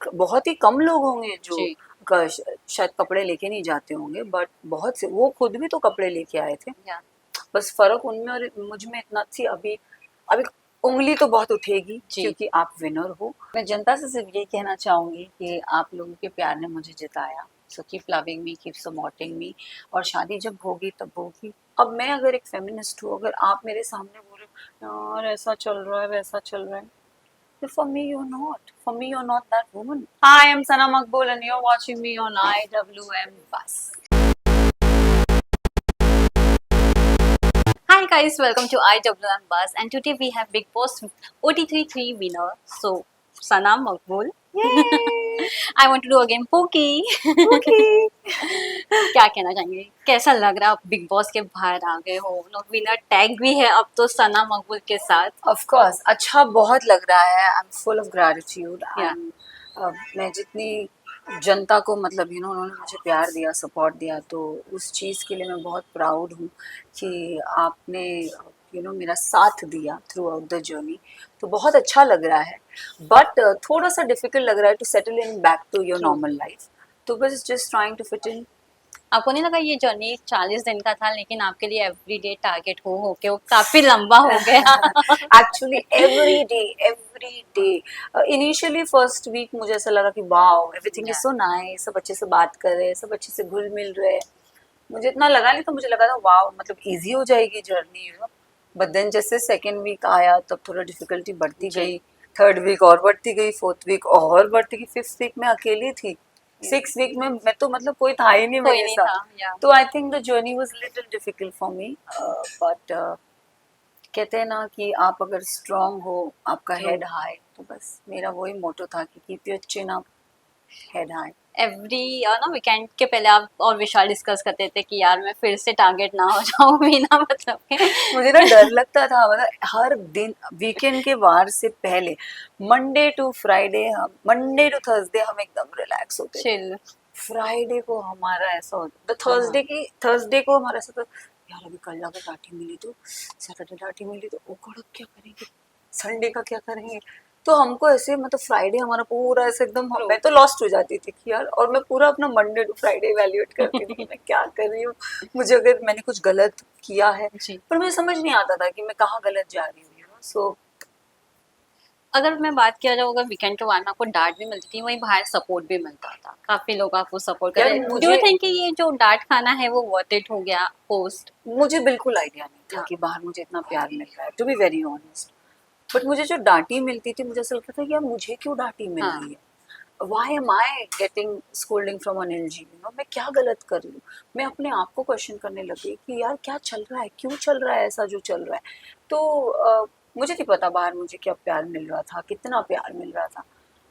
बहुत ही कम लोग होंगे जो जी। शायद कपड़े लेके नहीं जाते होंगे, बट बहुत से वो खुद भी तो कपड़े लेके आए थे। या बस फर्क उनमें और मुझ में इतना थी। अभी अभी उंगली तो बहुत उठेगी जी। क्योंकि आप विनर हो। मैं जनता से सिर्फ ये कहना चाहूंगी कि आप लोगों के प्यार ने मुझे जिताया, so keep loving me, keep supporting me. और शादी जब होगी तब होगी। अब मैं अगर एक फेमिनिस्ट हूँ, अगर आप मेरे सामने बोल रहे हो यार ऐसा चल रहा है वैसा चल रहा है, तो for me you're not, for me you're not that woman. Hi, I'm Sana Makbul and you're watching me on IWM Bus. Hi guys, welcome to IWM Bus, and today we have Big Boss OT33 winner. So Sana Makbul. Yay! I want to do again Pookie. Okay. क्या कहना चाहेंगे, कैसा लग रहा है आप big boss के बाहर आ गए हो, विनर टैग भी है अब तो सना मकबूल के साथ। Of course, अच्छा बहुत लग रहा है। I'm full of gratitude. Yeah. मैं जितनी जनता को मतलब उन्होंने मुझे प्यार दिया, सपोर्ट दिया, तो उस चीज़ के लिए मैं बहुत प्राउड हूँ कि आपने मेरा साथ दिया थ्रू आउट द जर्नी। तो बहुत अच्छा लग रहा है, बट थोड़ा सा डिफिकल्ट लग रहा है to settle in back to your True. Normal life. तो बस just trying to fit in. आपको नहीं लगा ये जर्नी 40 दिन का था, लेकिन आपके लिए एवरीडे टारगेट हो के वो काफी लंबा हो गया। Actually every day initially first week मुझे ऐसा लगा कि wow everything is Yeah. So nice, सब अच्छे से बात कर रहे हैं, सब अच्छे से घुल मिल रहे हैं। मुझे इतना लगा नहीं, तो मुझे लगा था वाओ मतलब इजी हो जाएगी जर्नी, बट देन जैसे सेकेंड वीक आया तब थोड़ा डिफिकल्टी बढ़ती जी. गई, थर्ड वीक और बढ़ती गई, फोर्थ वीक और बढ़ती गई, फिफ्थ वीक में अकेली थी, सिक्स वीक में मैं तो मतलब कोई था ही नहीं कोई मेरे नहीं साथ। था। या तो I think the journey was little difficult for me, but कहते हैं ना कि आप अगर स्ट्रांग हो, आपका ट्रू। हेड हाई, तो बस मेरा वही मोटो था कि keep your chin up, head high. Every ना वीकेंड के पहले आप और विशाल डिस्कस करते थे कि यार मैं फिर से टारगेट ना हो जाऊं बिना मतलब के। मुझे ना डर लगता था, मतलब हर दिन वीकेंड के वार से पहले मंडे टू थर्सडे हम एकदम रिलैक्स होते थे। चिल। फ्राइडे को हमारा ऐसा होता, तो हाँ। थर्सडे को हमारा ऐसा था, यार अभी कल अगर डांटी मिली तो, सैटरडे डांटी मिली तो ओ गॉड अब क्या करेंगे, संडे का क्या करेंगे। तो हमको ऐसे मतलब फ्राइडे हमारा पूरा ऐसे एकदम, मैं तो लॉस्ट हो जाती थी कि यार, और मैं पूरा अपना मंडे टू फ्राइडे इवैल्यूएट करती थी कि मैं क्या कर रही हूँ, मुझे अगर मैंने कुछ गलत किया है। जी। पर मुझे समझ नहीं आता था कि मैं कहाँ गलत जा रही हूँ, सो अगर मैं बात किया जाऊँ, अगर वीकेंड के बाद में आपको डांट भी मिलती थी, वहीं बाहर सपोर्ट भी मिलता था, काफी लोग आपको सपोर्ट कर यार रहे हैं। डू यू मुझे थिंक कि ये जो डांट खाना है वो वर्थ इट हो गया पोस्ट? मुझे बिल्कुल आइडिया नहीं था हाँ। कि बाहर मुझे इतना प्यार मिल रहा है, to be very honest. But मुझे जो डांटी मिलती थी, मुझे ऐसा लगता था कि यार मुझे क्यों डांटी मिल हाँ। रही है, why am I getting scolding from Anil ji, मैं क्या गलत कर रही हूँ। मैं अपने आप को क्वेश्चन करने लगी कि यार क्या चल रहा है, क्यों चल रहा है ऐसा जो चल रहा है। तो मुझे नहीं पता बाहर मुझे क्या प्यार मिल रहा था, कितना प्यार मिल रहा था,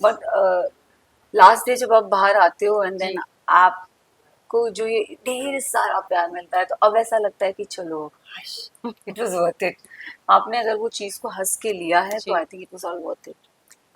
बट लास्ट डे जब आप बाहर आते हो एंड देन जी। आपको जो ये ढेर सारा प्यार मिलता है, तो अब ऐसा लगता है कि चलो इट वाज वर्थ इट। आपने अगर वो चीज़ को हंस के लिया है तो जी। I think it was all worth it.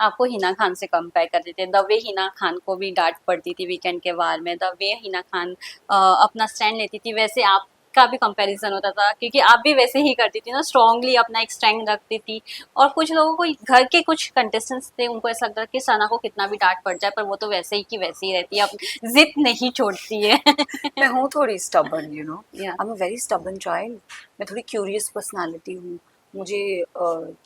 आपको हिना खान से कंपेयर करते थे, द वे हिना खान को भी डांट पड़ती थी वीकेंड के वार में, द वे हिना खान अपना स्टैंड लेती थी, वैसे आपका भी कंपैरिजन होता था, क्योंकि आप भी वैसे ही करती थी ना, स्ट्रांगली अपना एक स्टैंड रखती थी। और कुछ लोगों को, घर के कुछ कंटेस्टेंट्स थे, उनको ऐसा लगता था कि सना को कितना भी डांट पड़ जाए पर वो तो वैसे ही की वैसे ही रहती है, अब जिद नहीं छोड़ती है। मैं हूँ थोड़ी स्टबर्न, या I am a very stubborn child. मैं थोड़ी क्यूरियस पर्सनालिटी हूँ, मुझे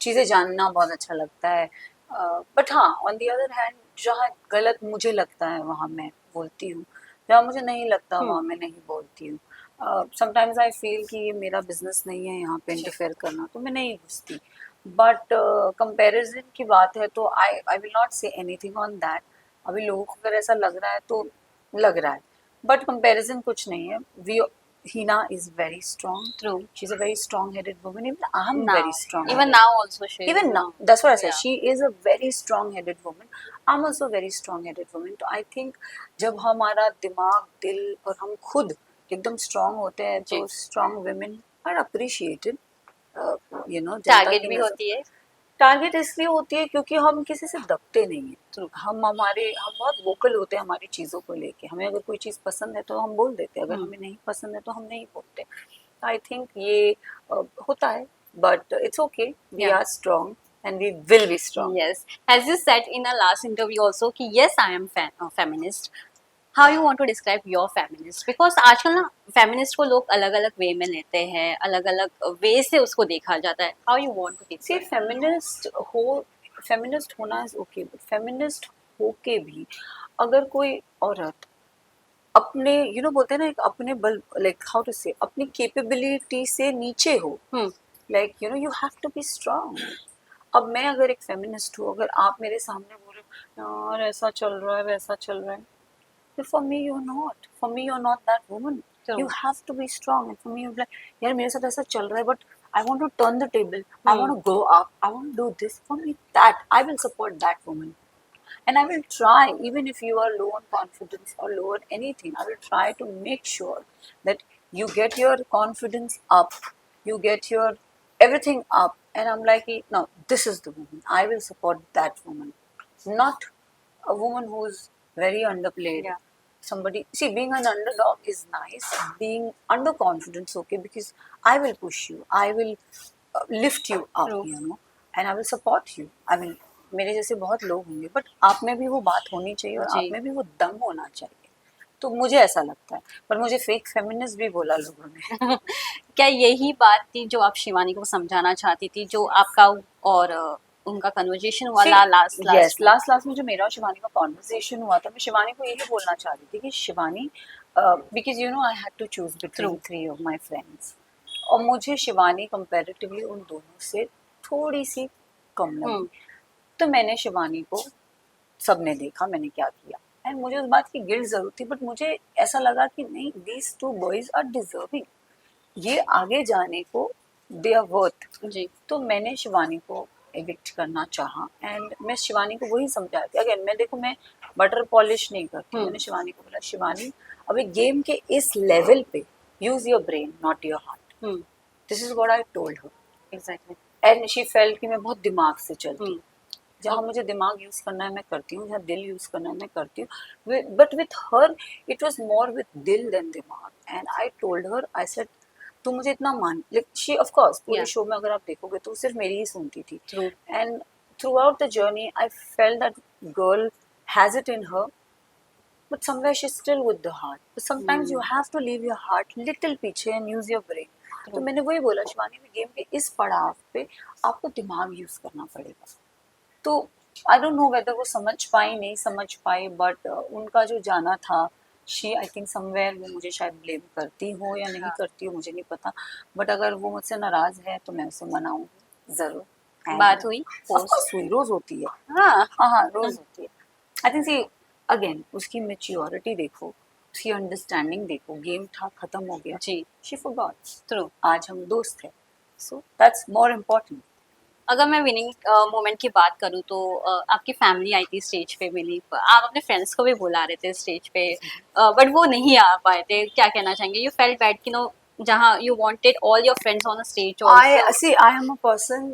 चीज़ें जानना बहुत अच्छा लगता है। बट हाँ, ऑन द अदर हैंड जहाँ गलत मुझे लगता है वहाँ मैं बोलती हूँ, जहाँ मुझे नहीं लगता वहाँ मैं नहीं बोलती हूँ। समटाइम्स आई फील कि ये मेरा बिजनेस नहीं है यहाँ पे इंटरफेयर करना, तो मैं नहीं घुसती। बट कंपैरिजन की बात है तो I I will not say anything on that. अभी लोगों को अगर ऐसा लग रहा है तो लग रहा है, बट कंपैरिजन कुछ नहीं है। We Hina is very strong. True. She's a very strong-headed woman. Even I'm very now, even strong-headed. Now also she Even is. now, that's what I said. या She is a very strong-headed woman. I'm also a very strong-headed woman. तो I think जब हमारा दिमाग, दिल और हम खुद एकदम strong होते हैं, जी। तो strong women are appreciated. Janata target की भी नजर होती है। टारगेट इसलिए होती है क्योंकि हम किसी से दबते नहीं हैं। हम बहुत वोकल होते हैं हमारी चीज़ों को लेके। हमें अगर कोई चीज़ पसंद है तो हम बोल देते हैं, अगर हमें नहीं पसंद है तो हम नहीं बोलते। आई थिंक ये होता है, बट इट्स ओके, वी या are strong. and we will be strong. Yes, as you said in a last interview also कि yes I am feminist. How you want to describe your feminist? Because आजकल ना feminist को लोग अलग अलग वे में लेते हैं, अलग अलग वे से उसको देखा जाता है. How you want to See, describe? feminist होना is okay, but feminist होके भी अगर कोई औरत अपने बोलते हैं ना, एक अपने बल, लाइक हाउ टू से, अपनी कैपेबिलिटी से नीचे हो, like you have to be strong. अब मैं अगर एक फेमिनिस्ट हूँ, अगर आप मेरे सामने बोल रहे हो यार ऐसा चल रहा है वैसा चल रहा है, तो for me you are not that woman. You have to be strong. And for me you like यार मेरे साथ ऐसा चल रहा है, but I want to turn the table, I want to go up, I want to do this. For me that I will support that woman. And I will try, even if you are low on confidence or low on anything, I will try to make sure that you get your confidence up, you get your everything up, and I'm like, no, this is the woman. I will support that woman, not a woman who's very underplayed. Yeah. Somebody, see, being an underdog is nice. Being underconfident is okay, because I will push you, I will lift you up. True. And I will support you. I will. मेरे जैसे बहुत लोग होंगे, but आप में भी वो बात होनी चाहिए और आप में भी वो दम होना चाहिए. तो मुझे ऐसा लगता है. पर मुझे फेक फेमिनिस्ट भी बोला लोगों ने. क्या यही बात थी जो आप शिवानी को समझाना चाहती थी, जो आपका और उनका कन्वर्सेशन हुआ लास्ट में जो मेरा और शिवानी का कॉन्वर्सेशन हुआ था, मैं शिवानी को यही बोलना चाह रही थी कि Shivani, because I had to choose between 3 of my friends, और मुझे शिवानी कंपैरेटिवली उन दोनों से थोड़ी सी कम लगी. तो मैंने शिवानी को, सबने देखा मैंने क्या किया, एंड मुझे उस बात की गिल्ट जरूर थी, बट मुझे ऐसा लगा कि नहीं, दीज 2 बॉयज आर डिजर्विंग, ये आगे जाने को दे आर वर्थ. जी. तो मैंने शिवानी को एविक्ट करना चाहा, एंड मैं शिवानी को वही समझाती. अगेन मैं बटर पॉलिश नहीं करती. मैंने शिवानी को बोला, शिवानी अभी गेम के इस लेवल पे use your brain not your heart. This is what I told her. Exactly. And she felt कि मैं बहुत दिमाग से चलती. जहाँ मुझे दिमाग यूज करना है मैं करती हूँ, जहाँ दिल यूज करना है मैं करती हूँ. But with her it was more with दिल देन दिमाग. And I told her, I said तू मुझे इतना मान, लाइक शी ऑफ कोर्स पूरे शो में अगर आप देखोगे तो सिर्फ मेरी ही सुनती थी. And through out the journey I felt that girl has it in her, but somewhere she's still with the heart. But sometimes you have to leave your heart little पीछे and use your brain. तो मैंने वही बोला, शिवानी भी game के इस पड़ाव पे आपको दिमाग यूज करना पड़ेगा. तो आई डोंट नो वेदर वो समझ पाई नहीं समझ पाई, बट उनका जो जाना था, शी आई थिंक समवेयर वो मुझे शायद ब्लेम करती हो या नहीं करती हो, मुझे नहीं पता. बट अगर वो मुझसे नाराज है तो मैं उसे मनाऊंगी जरूर. बात हुई रोज होती है. हाँ रोज होती है. आई थिंक सी अगेन उसकी मैच्योरिटी देखो, उसकी अंडरस्टैंडिंग देखो. गेम था, खत्म हो गया. जी. She forgot. ट्रू. आज हम दोस्त हैं. So that's more important. अगर मैं विनिंग मोमेंट की बात करूँ तो आपकी फैमिली आई थी स्टेज पे, मिली, आप अपने फ्रेंड्स को भी बुला रहे थे स्टेज पे, बट वो नहीं आ पाए थे. क्या कहना चाहेंगे? यू फेल्ट बैड कि नो, जहाँ you wanted all your friends on a stage also. I am a person,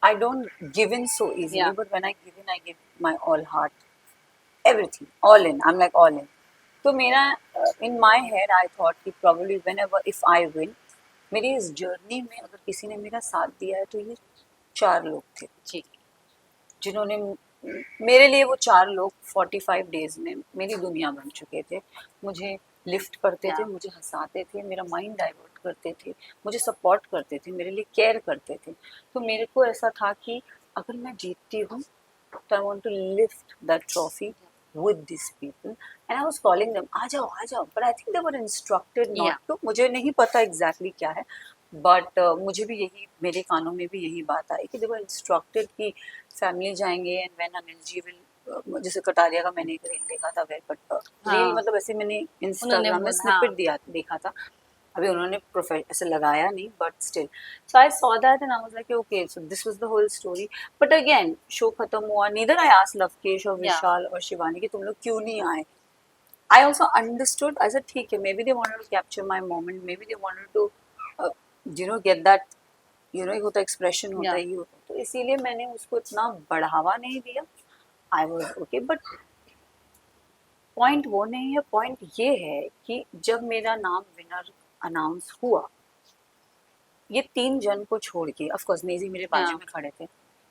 I don't give in so easily, but when I give in, I give my all heart, everything, all in. I'm like all in. तो मेरा in my head I thought कि probably whenever if I win, मेरी इस journey में अगर किसी ने मेरा साथ दिया है तो ये 4 लोग थे जी, जिन्होंने मेरे लिए, वो 4 लोग 45 डेज में मेरी दुनिया बन चुके थे. मुझे लिफ्ट करते थे, मुझे हंसाते थे, मेरा माइंड डाइवर्ट करते थे, मुझे सपोर्ट करते थे, मेरे लिए केयर करते थे. तो मेरे को ऐसा था कि अगर मैं जीतती हूँ तो I want to lift that trophy with these people, and I was calling them, आ जाओ, but I think they were instructed not to. मुझे नहीं पता exactly क्या है, बट मुझे भी यही, मेरे कानों में भी यही बात आई कि they were instructed कि फैमिली जाएंगे, and when Anil ji will, जैसे कटारिया का मैंने एक रील देखा था, रील मतलब ऐसे मैंने इंस्टाग्राम में स्निपेट देखा था. अभी उन्होंने ऐसे लगाया नहीं, but still so I saw that and I was like okay, so this was the whole story. But again show खत्म हुआ, नीदर आई आस्क्ड लवकेश और विशाल और शिवानी कि तुम लोग क्यों नहीं आए. I also understood, I said ठीक है, maybe they wanted to capture my moment, maybe they wanted to get that, एक होता एक्सप्रेशन होता ही होता. तो इसीलिए मैंने उसको इतना बढ़ावा नहीं दिया. I was okay. But point वो नहीं है, पॉइंट ये है कि जब मेरा नाम विनर अनाउंस हुआ, ये 3 जन को छोड़ के, ऑफ कोर्स नेजी मेरे बाजू में खड़े थे,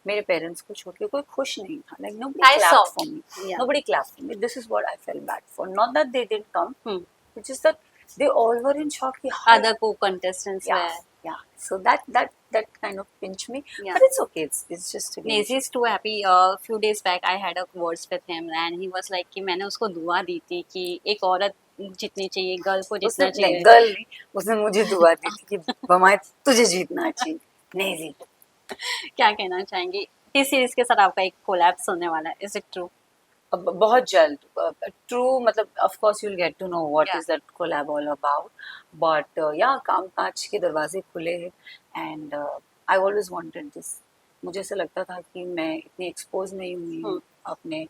मेरे पेरेंट्स को छोड़ के कोई खुश नहीं था, like nobody I clapped saw. for me. Yeah. Nobody clapped for me. This is what I felt bad for. Not that they didn't come, Hmm. it's just that they all were in shock. कि how- Other co-contestants yeah, were. yeah. So that kind of pinched me. Yeah. But it's okay. It's just a game. Nazi is too happy. Few days back I had a words with him and he was like कि मैंने उसको दुआ दी थी कि एक औरत जीतनी चाहिए, girl को जीतना उसने नहीं, चाहिए. गर्ल नहीं, उसने मुझे दुआ दी थी कि बमाए तुझे जीतना चाहिए. नहीं जी. क्या कहना चाहेंगे? इस सीरीज के साथ आपका एक कोलैप्स होने वाला है. Is it true? अब बहुत जल्द. ट्रू मतलब of course you will get to know what Yeah. Is that collab all about, but yeah काम काज के दरवाजे खुले हैं and I always wanted this. मुझे ऐसा लगता था कि मैं इतनी एक्सपोज नहीं हुई हूँ अपने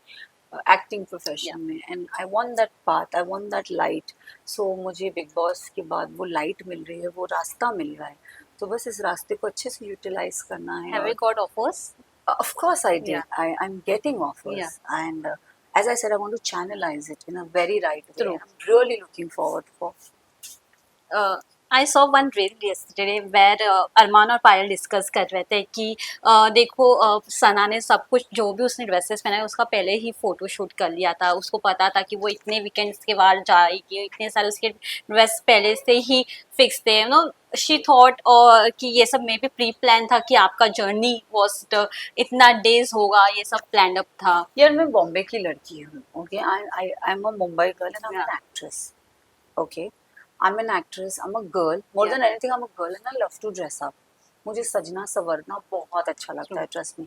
एक्टिंग प्रोफेशन में and I want that path, I want that light. So मुझे बिग बॉस के बाद वो लाइट मिल रही है, वो रास्ता मिल रहा है, तो बस इस रास्ते को अच्छे से यूटिलाइज करना है. Have you got offers? Of course I did. Yeah. I'm getting offers. Yeah. And as I said, I want to channelize it in a very right way. True. I'm really looking forward for. I saw one reel yesterday where अरमान और पायल discuss कर रहे थे कि देखो सना ने सब कुछ जो भी उसने ड्रेसेस पहना है उसका पहले ही फोटो शूट कर लिया था. उसको पता था कि वो इतने वीकेंड्स के बाद जाएगी, इतने सारे उसके ड्रेस पहले से ही फिक्स थे. यू नो शी थॉट कि ये सब मे भी प्री प्लान था कि आपका जर्नी वॉज इतना डेज होगा, ये सब प्लान अप था. यार मैं बॉम्बे की लड़की हूँ. Okay, I'm a Mumbai girl and I'm an Yeah. actress. Okay, I'm an actress. I'm a girl. More Yeah. than anything, I'm a girl and I love to dress up. मुझे सजना सवरना बहुत अच्छा लगता है. Trust me.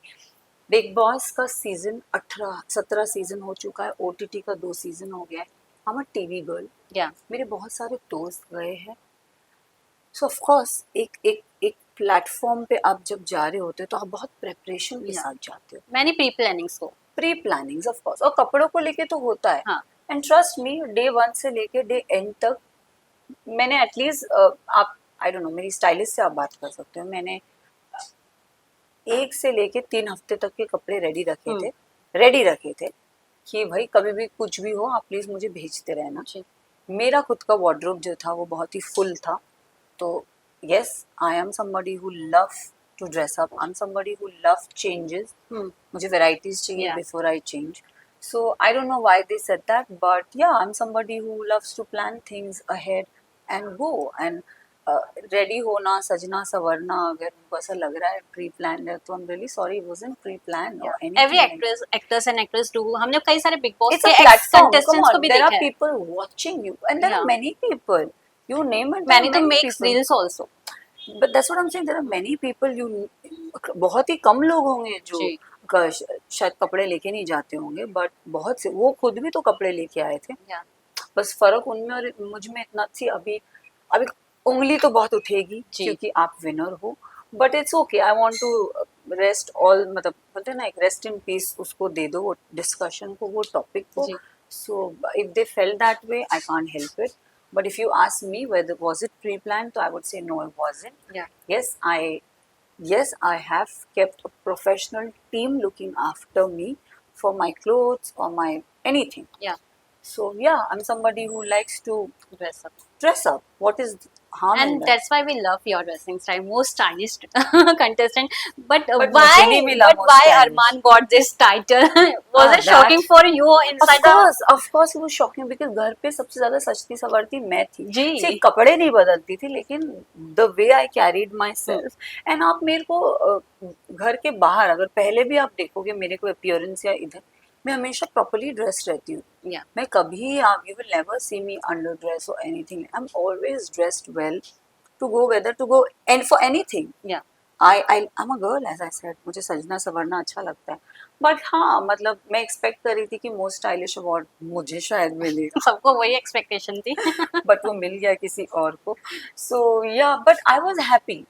बिग बॉस का season 18-17 season हो चुका है. OTT का 2 सीजन हो गया है. I'm a TV girl. या मेरे बहुत सारे दोस्त गए हैं. सो ऑफ कोर्स एक प्लेटफॉर्म पे आप जब जा रहे होते हो तो आप बहुत प्रेपरेशन के Yeah. साथ जाते हो. मैंने प्री प्लानिंग्स को. प्री प्लानिंग्स ऑफ कोर्स, और कपड़ों को लेके तो होता है. हाँ. एंड ट्रस्ट मी, डे 1 से लेके डे एंड तक मैंने एटलीस्ट आप आई डोंट नो, मेरी स्टाइलिस्ट से आप बात कर सकते हो, मैंने 1 से लेके 3 हफ्ते तक के कपड़े रेडी रखे थे कि भाई कभी भी कुछ भी हो आप प्लीज मुझे भेजते रहना. जी. मेरा खुद का वार्डरोब जो था वो बहुत ही फुल था. तो yes, I am somebody who love to dress up. I'm somebody who love changes. मुझे varieties चाहिए Yeah. before I change. So I don't know why they said that, but yeah, I'm somebody who loves to plan things ahead and go. And ready होना, सजना सवरना, अगर उनको ऐसा लग रहा है pre planned है तो I'm really sorry, it wasn't pre planned or anything. Every like that. actors and actress do. हमने कई सारे बिग बॉस It's के a ex platform. Come contestants को on, भी there देखा are है. people watching you, and there are Yeah. many people. You name it. there मैंने are तो many makes people. Reels also. But that's what I'm saying. There are many people. बहुत ही कम लोग होंगे जो जी. शायद कपड़े लेके नहीं जाते होंगे, बट बहुत से वो खुद भी तो कपड़े लेके आए थे. Yeah. बस फर्क उनमें और मुझ में इतना थी. अभी अभी उंगली तो बहुत उठेगी जी. क्योंकि आप विनर हो, but it's okay. I want to rest all, मतलब बोलते हैं ना, एक रेस्ट इन पीस उसको दे दो, वो डिस्कशन को, वो टॉपिक को. जी. So if they felt that way, I can't help it. But if you ask me whether was it pre-planned, so I would say no, it wasn't. Yeah. Yes, I have kept a professional team looking after me for my clothes or my anything. Yeah. So yeah, I'm somebody who likes to Dress up. dress up. What is harm in And that? that's why we love your dressing style. Most stylish contestant. But But why? मुझे नहीं मिला But most why stylish. Arman got this title? Was Ah, it shocking that- for you inside Of course, it was shocking because घर पे सबसे ज्यादा सजती सवरती मैं थी. जी. सिर्फ कपड़े नहीं बदलती थी, लेकिन the way I carried myself. And आप मेरे को घर के बाहर अगर पहले भी आप देखोगे मेरे को appearance या इधर, मैं हमेशा properly dressed रहती हूँ. Yeah. मैं कभी आप you will never see me under dress or anything. I'm always dressed well to go whether to go and for anything. Yeah. I'm a girl, as I said. मुझे सजना सवरना अच्छा लगता है. बट हाँ, मतलब मैं एक्सपेक्ट कर रही थी कि मोस्ट स्टाइलिश अवार्ड मुझे शायद मिलेगा, सबको वही एक्सपेक्टेशन थी. बट वो मिल गया किसी और को. सो या, बट आई वाज हैप्पी.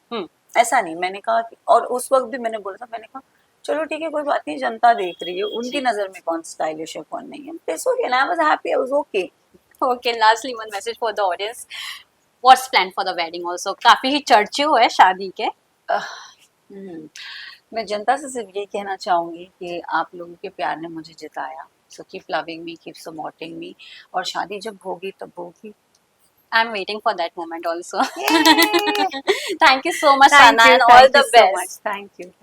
ऐसा नहीं, मैंने कहा और उस वक्त भी मैंने बोला था, मैंने कहा चलो ठीक है, कोई बात नहीं, जनता देख रही है, उनकी नजर में कौन स्टाइलिश है कौन नहीं है. It's okay, I was happy, I was okay. Okay, lastly one message for the audience. What's planned for the wedding also? काफी ही चर्चे हुए हैं शादी के. मैं जनता से सिर्फ ये कहना चाहूंगी कि आप लोगों के प्यार ने मुझे जिताया. So keep loving me, keep supporting me, और शादी जब होगी तब होगी. I'm waiting for that moment also. Thank you so much, Sana, and all Thank the you so best. much. Thank you.